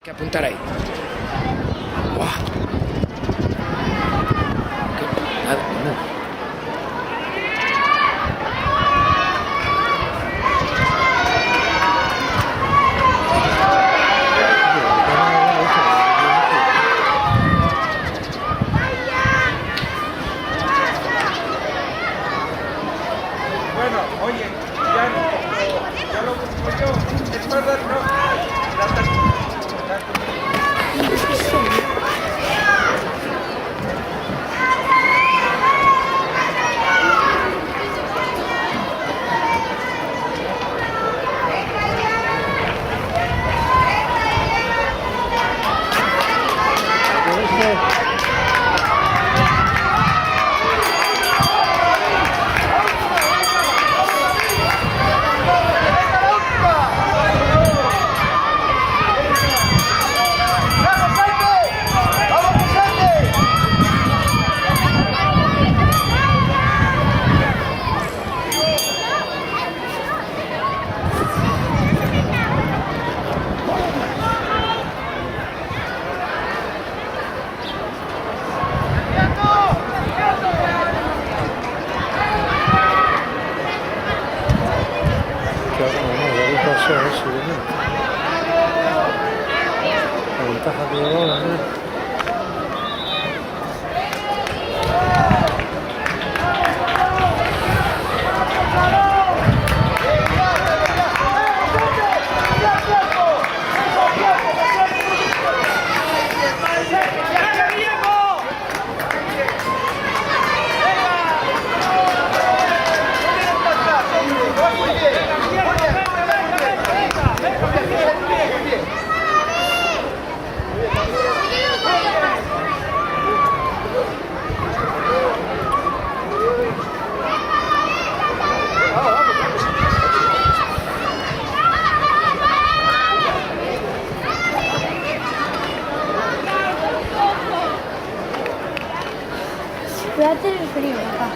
Que apuntar ahí. ¡Wow! Nada, nada. Bueno, oye, ya lo busco yo. Es verdad, no. La ventaja que llevaba, ¿no? Voy a tener frío, papá.